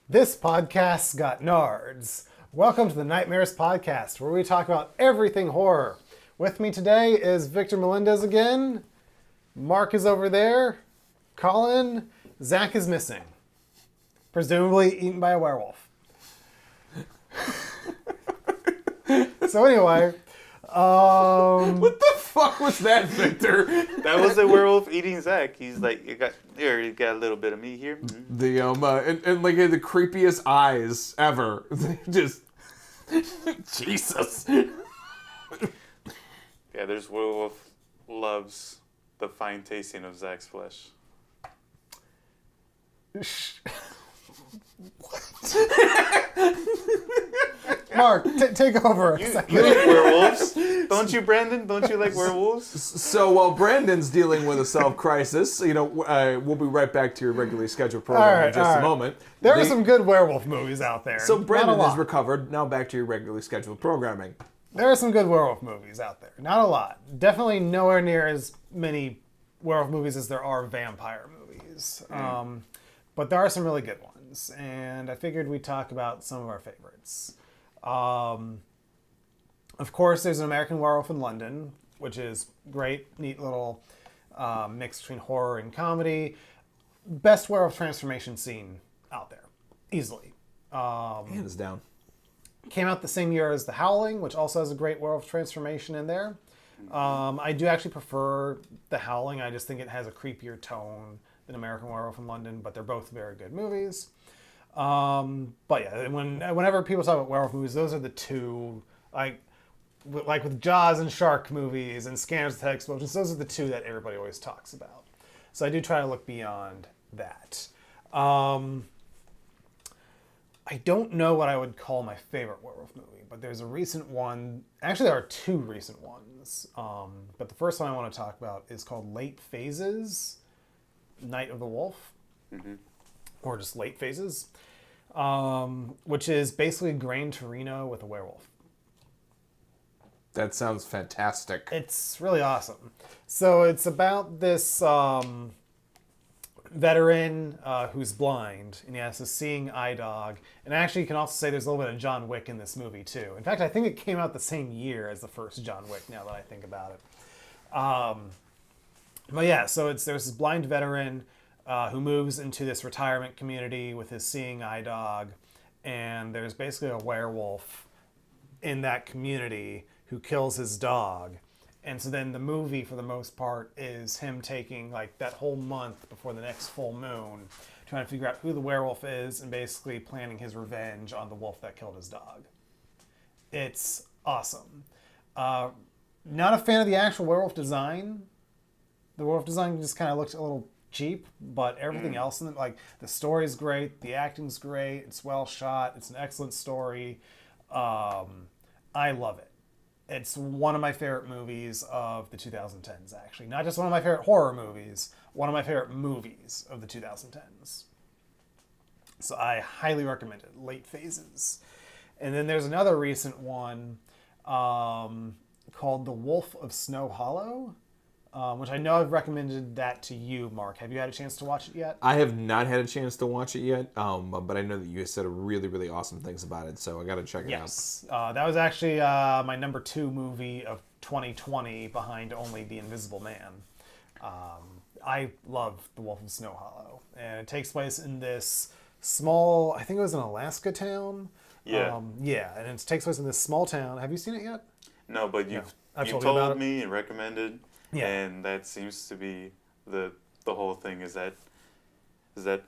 This podcast's got nards. Welcome to the Nightmares Podcast, where we talk about everything horror. With me today is Victor Melendez again. Mark is over there. Colin. Zach is missing. Presumably eaten by a werewolf. So anyway, What the fuck was that, Victor? That was a werewolf eating Zach. He's like, you got a little bit of meat here. Mm-hmm. The and like the creepiest eyes ever. Just Jesus. Yeah, there's werewolf loves the fine tasting of Zach's flesh. Mark, take over. You like werewolves, don't you, Brandon? Don't you like werewolves? So while Brandon's dealing with a self-crisis, we'll be right back to your regularly scheduled program in just a moment. There are some good werewolf movies out there. So Not Brandon a lot. is recovered. Now back to your regularly scheduled programming. There are some good werewolf movies out there. Not a lot. Definitely nowhere near as many werewolf movies as there are vampire movies. But there are some really good ones. And I figured we'd talk about some of our favorites. Of course, there's an American Werewolf in London, which is great, neat little mix between horror and comedy. Best werewolf transformation scene out there, easily. Hands down. Came out the same year as The Howling, which also has a great werewolf transformation in there. I do actually prefer The Howling. I just think it has a creepier tone than American Werewolf in London, but they're both very good movies. But yeah, whenever people talk about werewolf movies, those are the two, like with Jaws and shark movies and Scanners of Head Explosions, those are the two that everybody always talks about. So I do try to look beyond that. I don't know what I would call my favorite werewolf movie, but there's a recent one. Actually, there are two recent ones. But the first one I want to talk about is called Late Phases, Night of the Wolf. Or just Late Phases, which is basically Gran Torino with a werewolf. That sounds fantastic. It's really awesome. So it's about this veteran who's blind, and he has a seeing eye dog. And actually, you can also say there's a little bit of John Wick in this movie, too. In fact, I think it came out the same year as the first John Wick, now that I think about it. But yeah, so there's this blind veteran who moves into this retirement community with his seeing eye dog, and there's basically a werewolf in that community who kills his dog. And so then the movie, for the most part, is him taking like that whole month before the next full moon, trying to figure out who the werewolf is and basically planning his revenge on the wolf that killed his dog. It's awesome. Not a fan of the actual werewolf design. The werewolf design just kind of looks a little cheap, but everything else in it, like the story's great, the acting's great, it's well shot, it's an excellent story. I love it. It's one of my favorite movies of the 2010s, actually. Not just one of my favorite horror movies, one of my favorite movies of the 2010s. So I highly recommend it, Late Phases. And then there's another recent one called The Wolf of Snow Hollow, which I know I've recommended that to you, Mark. Have you had a chance to watch it yet? I have not had a chance to watch it yet, but I know that you said really, really awesome things about it, so I got to check it out. Yes. That was actually my number 2 movie of 2020 behind only The Invisible Man. I love The Wolf of Snow Hollow. And it takes place in this small, I think it was an Alaska town. Yeah. And it takes place in this small town. Have you seen it yet? No, but you've told me and recommended, Yeah. and that seems to be the whole thing. Is that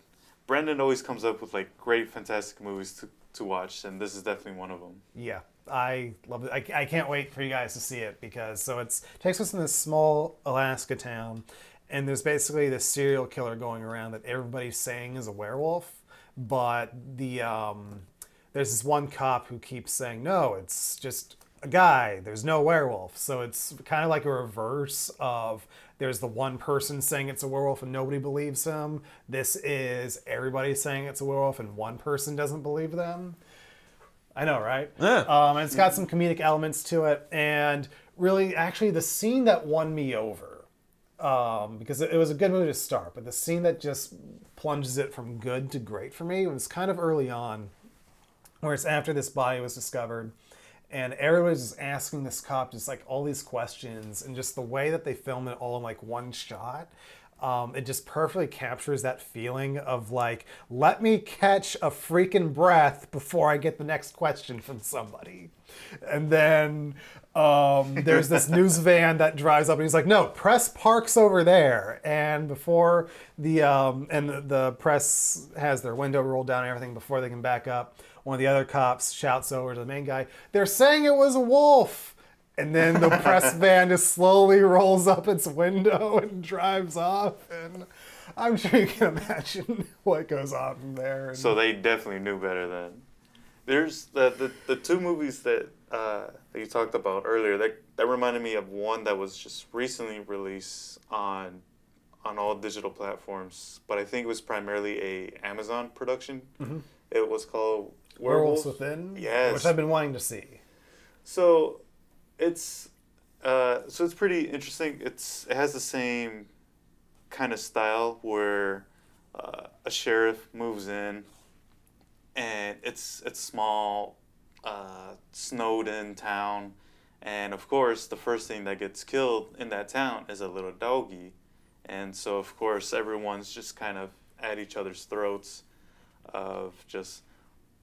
Brandon always comes up with like great, fantastic movies to watch, and this is definitely one of them. Yeah, I love it. I can't wait for you guys to see it because it takes us in this small Alaska town, and there's basically this serial killer going around that everybody's saying is a werewolf, but there's this one cop who keeps saying no, it's just a guy. There's no werewolf. So it's kind of like a reverse of there's the one person saying it's a werewolf and nobody believes him. This is everybody saying it's a werewolf and one person doesn't believe them. I know, right? Yeah. And it's got some comedic elements to it. And really, actually, the scene that won me over because it was a good movie to start, but the scene that just plunges it from good to great for me was kind of early on, where it's after this body was discovered, and everybody's just asking this cop just like all these questions, and just the way that they film it all in like one shot. It just perfectly captures that feeling of like, let me catch a freaking breath before I get the next question from somebody. And then there's this news van that drives up and he's like, no, press parks over there. And before the press has their window rolled down and everything before they can back up, one of the other cops shouts over to the main guy, they're saying it was a wolf. And then the press van just slowly rolls up its window and drives off. And I'm sure you can imagine what goes on from there. And So they definitely knew better then. There's the two movies that you talked about earlier. That reminded me of one that was just recently released on all digital platforms, but I think it was primarily a Amazon production. Mm-hmm. It was called Werewolves Werewolves. Within, Yes. which I've been wanting to see. So it's pretty interesting. It has the same kind of style where a sheriff moves in, and it's small, snowed in town, and of course the first thing that gets killed in that town is a little doggy, and so of course everyone's just kind of at each other's throats, of just,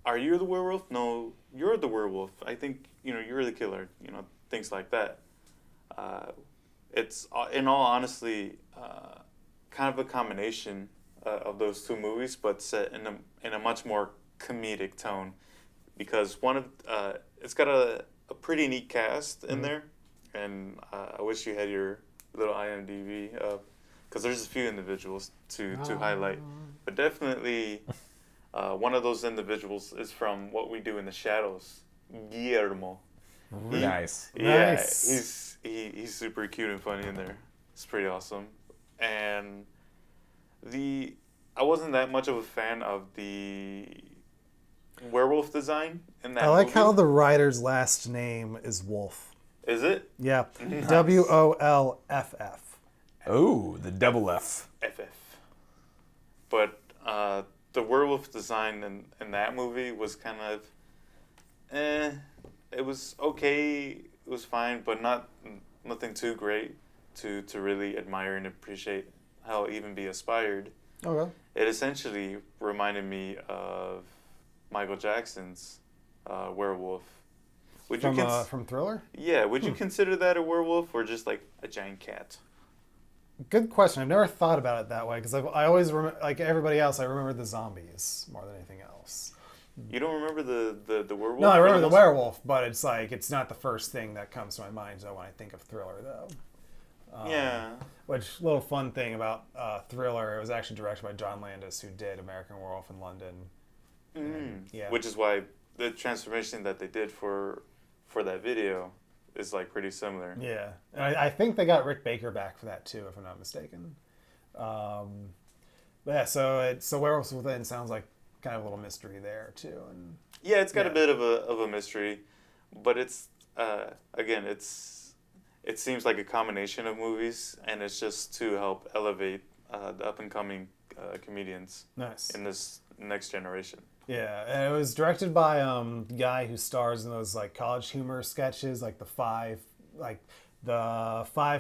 are you the werewolf? No, you're the werewolf. I think you're the killer. Things like that. It's in all honesty kind of a combination of those two movies, but set in a much more comedic tone, because it's got a pretty neat cast in there, and I wish you had your little IMDb, because there's a few individuals to highlight, but definitely one of those individuals is from What We Do in the Shadows, Guillermo. Nice. Yeah, Nice. he's super cute and funny in there. It's pretty awesome. And I wasn't that much of a fan of the werewolf design in that I like movie. how the writer's last name is Wolf. Is it? Yeah. WOLFF. Oh, the double F. FF. But the werewolf design in that movie was kind of it was okay, it was fine, but nothing too great to really admire and appreciate how it even be aspired. Okay. It essentially reminded me of Michael Jackson's Werewolf. Would you From Thriller? Yeah, would you consider that a werewolf or just like a giant cat? Good question. I've never thought about it that way because I always remember, like everybody else, I remember the zombies more than anything else. You don't remember the werewolf? No, I for remember the most- werewolf, but it's like it's not the first thing that comes to my mind when I think of Thriller, though. Yeah. Which little fun thing about Thriller, it was actually directed by John Landis, who did American Werewolf in London. Yeah. Which is why the transformation that they did for that video is like pretty similar. Yeah, and I think they got Rick Baker back for that too, if I'm not mistaken. But yeah, so Werewolves Within sounds like kind of a little mystery there too, and Yeah, it's got Yeah. a bit of a mystery, but it's again it seems like a combination of movies, and it's just to help elevate the up and coming comedians nice. in this next generation. Yeah, and it was directed by the guy who stars in those like college humor sketches, like the five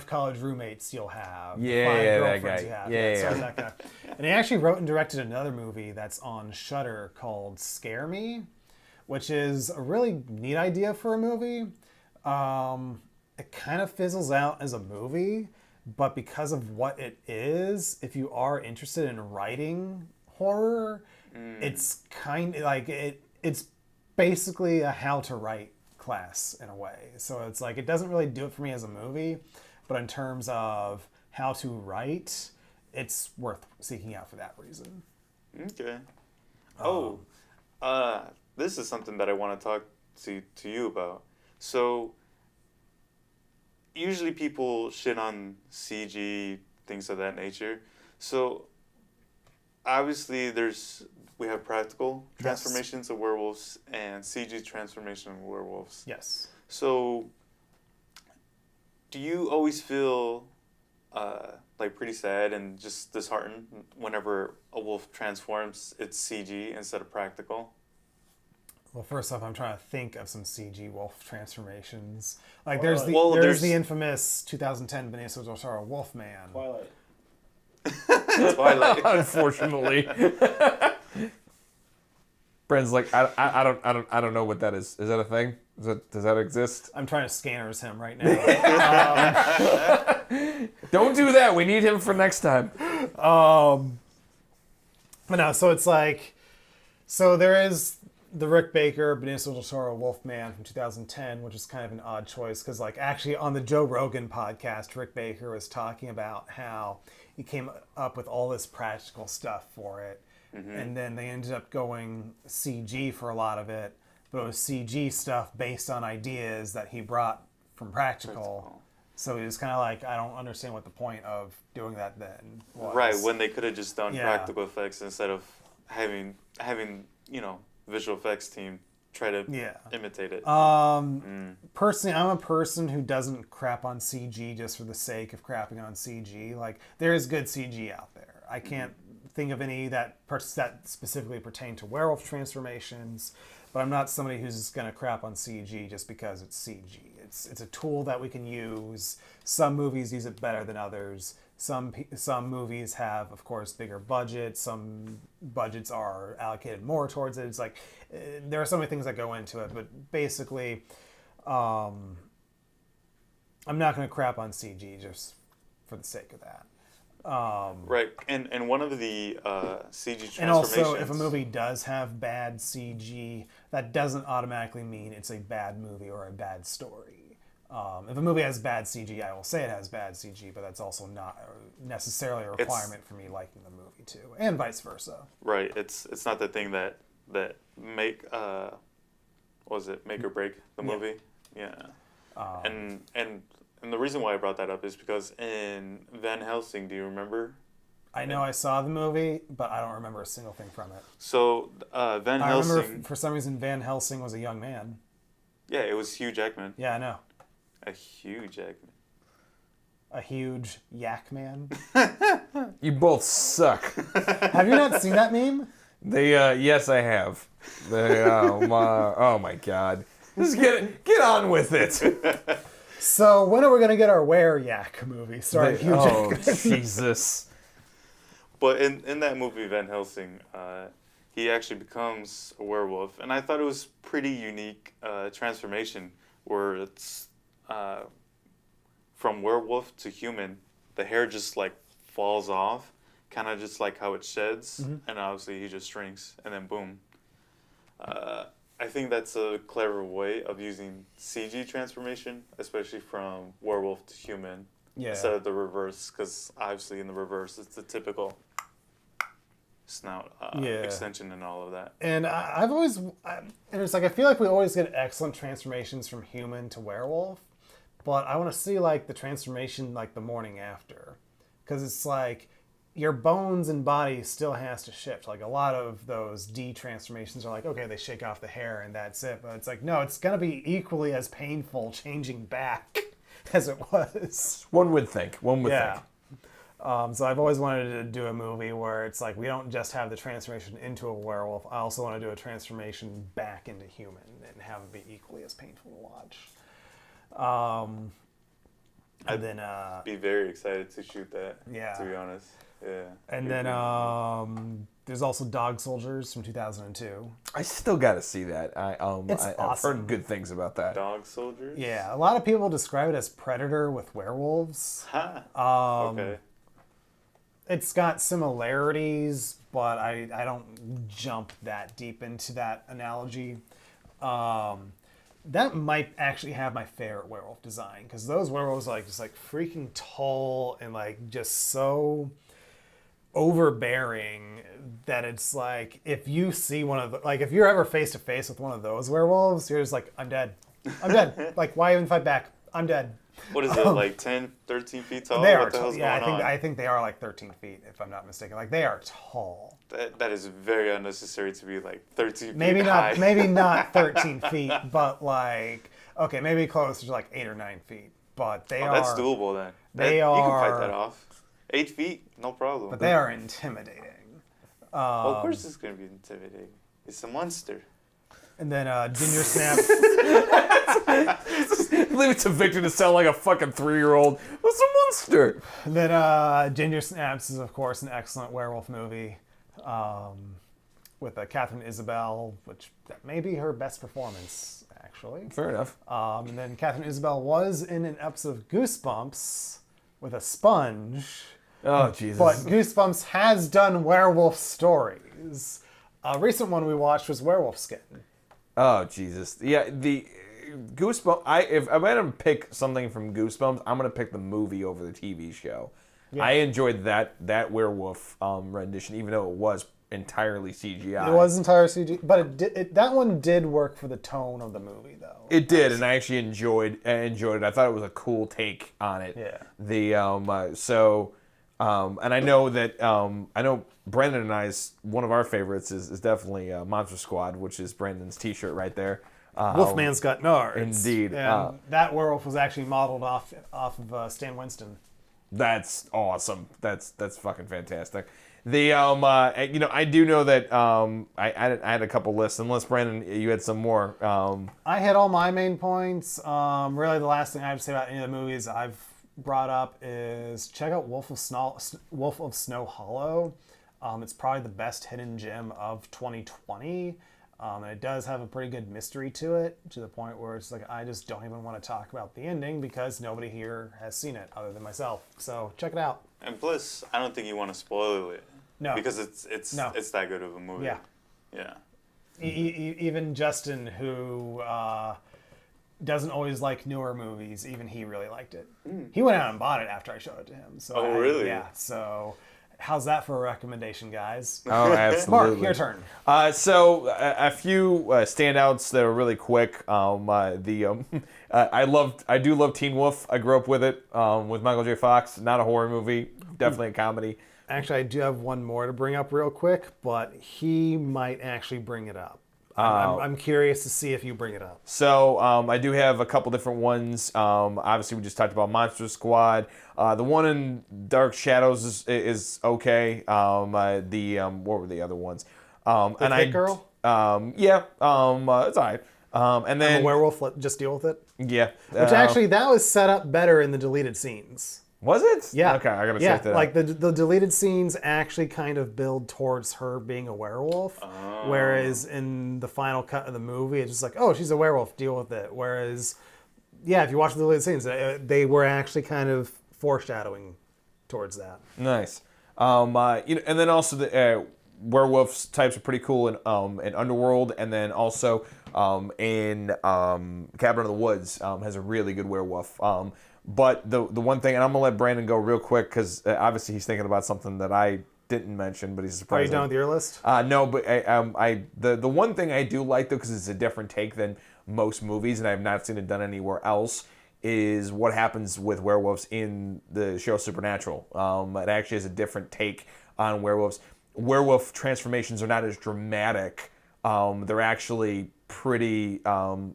college roommates you'll have. the Yeah, five yeah, that girlfriends guy. you have. Yeah, so yeah. that guy. And he actually wrote and directed another movie that's on Shudder called Scare Me, which is a really neat idea for a movie. It kind of fizzles out as a movie, but because of what it is, if you are interested in writing horror, it's kind of like it's basically a how to write class in a way. So it's like it doesn't really do it for me as a movie, but in terms of how to write, it's worth seeking out for that reason. Okay. This is something that I want to talk to you about. So usually people shit on CG, things of that nature. So obviously we have practical transformations of werewolves and CG transformation of werewolves. Yes. So do you always feel like pretty sad and just disheartened whenever a wolf transforms. It's CG instead of practical. Well, first off, I'm trying to think of some CG wolf transformations. Like Well, there's there's- the infamous 2010 Benicio del Toro Wolfman. Twilight. Twilight. Unfortunately. Brent's like, I don't know what that is. Is that a thing? Does that exist? I'm trying to scanners him right now. Don't do that. We need him for next time. But no, so it's like, so there is the Rick Baker Benicio del Toro Wolfman from 2010, which is kind of an odd choice because, like, actually on the Joe Rogan podcast, Rick Baker was talking about how he came up with all this practical stuff for it, and then they ended up going CG for a lot of it, but it was CG stuff based on ideas that he brought from practical. So he was kind of like, I don't understand what the point of doing that then was. Right, when they could have just done Yeah. practical effects instead of having visual effects team try to Yeah. imitate it. Personally, I'm a person who doesn't crap on CG just for the sake of crapping on CG. Like, there is good CG out there. I can't think of any that specifically pertain to werewolf transformations, but I'm not somebody who's just going to crap on CG just because it's CG. It's a tool that we can use. Some movies use it better than others. Some movies have, of course, bigger budgets. Some budgets are allocated more towards it. It's like there are so many things that go into it, but basically, I'm not going to crap on CG just for the sake of that. Right, and one of the CG transformations. And also, if a movie does have bad CG, that doesn't automatically mean it's a bad movie or a bad story. If a movie has bad CG, I will say it has bad CG, but that's also not necessarily a requirement for me liking the movie too, and vice versa. Right, it's not the thing that make what was it, make or break the movie. Yeah. And the reason why I brought that up is because in Van Helsing, do you remember? I know I saw the movie, but I don't remember a single thing from it. So Van I Helsing. remember for some reason Van Helsing was a young man. Yeah, it was Hugh Jackman. Yeah, I know. A Hugh Jackman. A huge yak man. You both suck. Have you not seen that meme? Yes, I have. Oh my God. Just get on with it. So when are we gonna get our Were Yak movie starring Hugh Jackman? Jesus. But in that movie, Van Helsing, he actually becomes a werewolf, and I thought it was pretty unique transformation where it's from werewolf to human. The hair just like falls off, kind of just like how it sheds, and obviously he just shrinks, and then boom. I think that's a clever way of using CG transformation, especially from werewolf to human, instead of the reverse, because obviously in the reverse it's the typical snout extension and all of that. And I've always, and it's like I feel like we always get excellent transformations from human to werewolf, but I want to see like the transformation like the morning after, because it's like your bones and body still has to shift. Like a lot of those D-transformations are like, okay, they shake off the hair and that's it. But it's like, no, it's going to be equally as painful changing back as it was. One would think. Yeah. So I've always wanted to do a movie where it's like we don't just have the transformation into a werewolf. I also want to do a transformation back into human and have it be equally as painful to watch. And then Be very excited to shoot that. Yeah. To be honest. Yeah. And then there's also Dog Soldiers from 2002. I still got to see that. It's I've awesome. heard good things about that. Dog soldiers. Yeah, a lot of people describe it as Predator with werewolves. Okay. It's got similarities, but I don't jump that deep into that analogy. That might actually have my favorite werewolf design, because those werewolves are like just like freaking tall and like just so overbearing that it's like if you see one of the, like if you're ever face to face with one of those werewolves, you're just like, I'm dead. Like, why even fight back? I'm dead. What is it, like 10, 13 feet tall? They are What the hell's yeah, going on? I think they are like 13 feet, if I'm not mistaken. Like they are tall. That is very unnecessary to be like 13 Maybe feet not high. maybe not 13 feet, but like okay, maybe closer to like 8 or 9 feet. but they That's doable then. They You can fight are- that off. 8 feet, no problem. But they are intimidating. Well, of course it's going to be intimidating. It's a monster. And then Ginger Snaps. Leave it to Victor to sound like a fucking 3-year-old. What's a monster? And then Ginger Snaps is, of course, an excellent werewolf movie with Catherine Isabel, which that may be her best performance, actually. Fair enough. And then Catherine Isabel was in an episode of Goosebumps with a sponge. Oh, Jesus. But Goosebumps has done werewolf stories. A recent one we watched was Werewolf Skin. Oh, Jesus. Yeah, the Goosebumps. If I'm going to pick something from Goosebumps, I'm going to pick the movie over the TV show. Yeah. I enjoyed that werewolf rendition, even though it was entirely CGI. It was entire CG, but that one did work for the tone of the movie, though. It did, and I actually enjoyed it. I thought it was a cool take on it. Yeah. And I know that I know Brandon and I's one of our favorites is definitely Monster Squad, which is Brandon's T-shirt right there. Wolfman's Got Nards. Indeed. And that werewolf was actually modeled off of Stan Winston. That's awesome. That's fucking fantastic. I do know that I had a couple lists. Unless Brandon, you had some more. I hit all my main points. Really, the last thing I have to say about any of the movies I've brought up is check out Wolf of Snow Hollow. It's probably the best hidden gem of 2020. And it does have a pretty good mystery to it, to the point where it's like, I just don't even want to talk about the ending because nobody here has seen it other than myself. So check it out. And plus, I don't think you want to spoil it. No. Because it's that good of a movie. Yeah. Yeah. Even Justin, who doesn't always like newer movies, even he really liked it. He went out and bought it after I showed it to him. So really? Yeah. So how's that for a recommation, guys? Oh, absolutely. Mark, your turn. So a few standouts that are really quick. I do love Teen Wolf. I grew up with it with Michael J. Fox. Not a horror movie, definitely a comedy. Actually, I do have one more to bring up real quick, but he might actually bring it up. I'm curious to see if you bring it up. So I do have a couple different ones. Obviously, we just talked about Monster Squad. The one in Dark Shadows is okay. What were the other ones? Hit Girl? Yeah. It's all right. And then I'm a werewolf. Just deal with it. Yeah. Which actually, that was set up better in the deleted scenes. Was it? Yeah. Okay, I gotta check that out. Like the deleted scenes actually kind of build towards her being a werewolf, whereas in the final cut of the movie, it's just like, oh, she's a werewolf, deal with it. Whereas, yeah, if you watch the deleted scenes, they were actually kind of foreshadowing towards that. Nice. And then also the werewolves types are pretty cool in Underworld, and then also in Cabin in the Woods has a really good werewolf. But the one thing, and I'm gonna let Brandon go real quick because obviously he's thinking about something that I didn't mention, but he's surprised. Are you done with your list? No, but the one thing I do like though, because it's a different take than most movies, and I've not seen it done anywhere else, is what happens with werewolves in the show Supernatural. It actually has a different take on werewolves. Werewolf transformations are not as dramatic. They're actually pretty. It's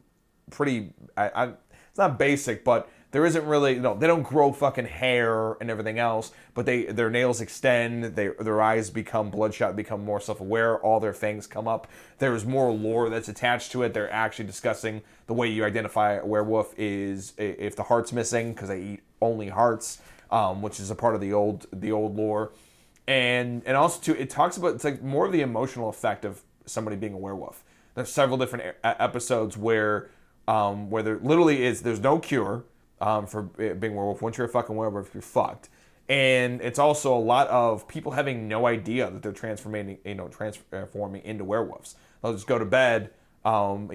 not basic, but there isn't really, they don't grow fucking hair and everything else, but their nails extend, their eyes become bloodshot, become more self-aware, all their fangs come up. There's more lore that's attached to it. They're actually discussing the way you identify a werewolf is if the heart's missing, because they eat only hearts, which is a part of the old lore. And also too, it talks about, it's like more of the emotional effect of somebody being a werewolf. There's several different episodes where there literally is, there's no cure for being a werewolf. Once you're a fucking werewolf, you're fucked. And it's also a lot of people having no idea that they're transforming into werewolves. They'll just go to bed, and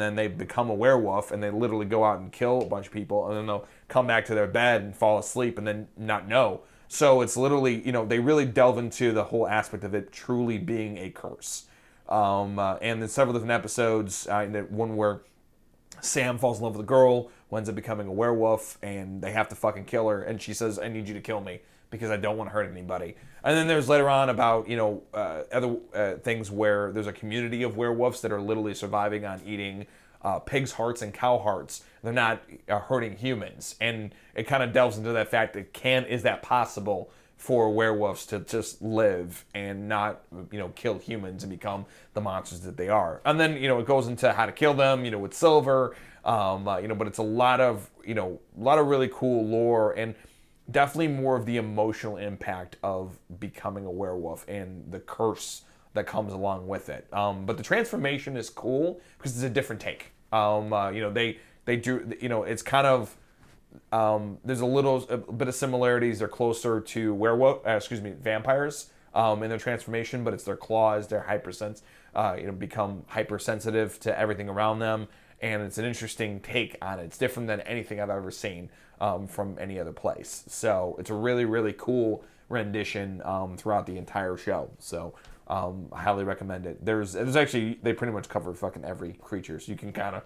then they become a werewolf, and they literally go out and kill a bunch of people, and then they'll come back to their bed and fall asleep, and then not know. So it's literally, they really delve into the whole aspect of it truly being a curse. And there's several different episodes. One where Sam falls in love with a girl, who ends up becoming a werewolf, and they have to fucking kill her, and she says, I need you to kill me because I don't want to hurt anybody. And then there's later on about, other things where there's a community of werewolves that are literally surviving on eating pigs' hearts and cow hearts. They're not hurting humans, and it kind of delves into that fact that is that possible for werewolves to just live and not, kill humans and become the monsters that they are. And then, it goes into how to kill them, with silver, but it's a lot of really cool lore and definitely more of the emotional impact of becoming a werewolf and the curse that comes along with it. But the transformation is cool because it's a different take. They do, it's kind of, there's a bit of similarities. They're closer to vampires in their transformation, but it's their claws, their become hypersensitive to everything around them, and it's an interesting take on it. It's different than anything I've ever seen from any other place. So it's a really, really cool rendition throughout the entire show. So I highly recommend it. There's actually, they pretty much cover fucking every creature, so you can kind of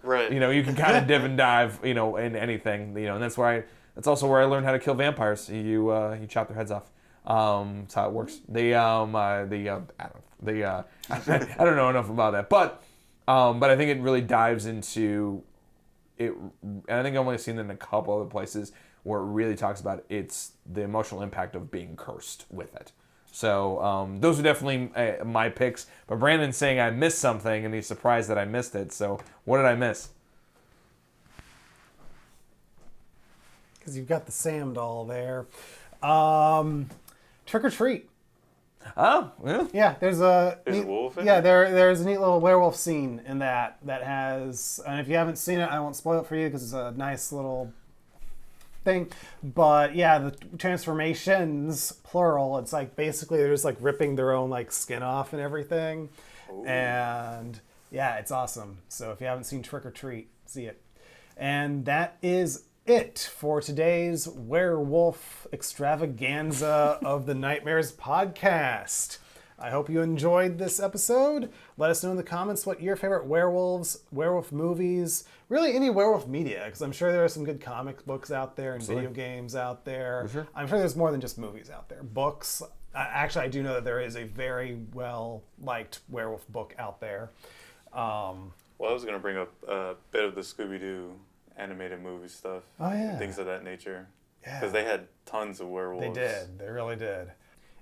Right. You can kind of div and dive, in anything, and that's also where I learned how to kill vampires. You chop their heads off. That's how it works. I don't know enough about that, but I think it really dives into it. And I think I've only seen it in a couple other places where it really talks about it's the emotional impact of being cursed with it. So those are definitely my picks. But Brandon's saying I missed something, and he's surprised that I missed it. So what did I miss? Because you've got the Sam doll there. Trick or Treat. Oh, yeah. Yeah, there's a wolf in it? Yeah, there's a neat little werewolf scene in that has, and if you haven't seen it, I won't spoil it for you because it's a nice little thing. But yeah, the transformations, plural, it's like basically they're just like ripping their own like skin off and everything. Ooh. And yeah, it's awesome. So if you haven't seen Trick or Treat, see it. And that is it for today's werewolf extravaganza of the Nightmares podcast. I hope you enjoyed this episode. Let us know in the comments what your favorite werewolf movies, really any werewolf media, because I'm sure there are some good comic books out there and video games out there. For sure. I'm sure there's more than just movies out there. Books. Actually, I do know that there is a very well-liked werewolf book out there. Well, I was going to bring up a bit of the Scooby-Doo animated movie stuff. Oh, yeah. And things of that nature. Yeah. Because they had tons of werewolves. They did. They really did.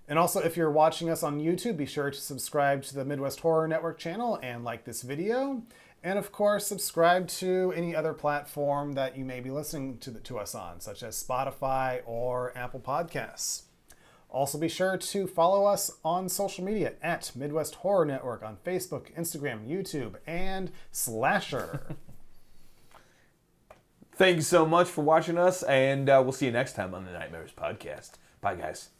And also, if you're watching us on YouTube, be sure to subscribe to the Midwest Horror Network channel and like this video. And of course, subscribe to any other platform that you may be listening to us on, such as Spotify or Apple Podcasts. Also, be sure to follow us on social media at Midwest Horror Network on Facebook, Instagram, YouTube, and Slasher. Thank you so much for watching us, and we'll see you next time on the Nightmares podcast. Bye, guys.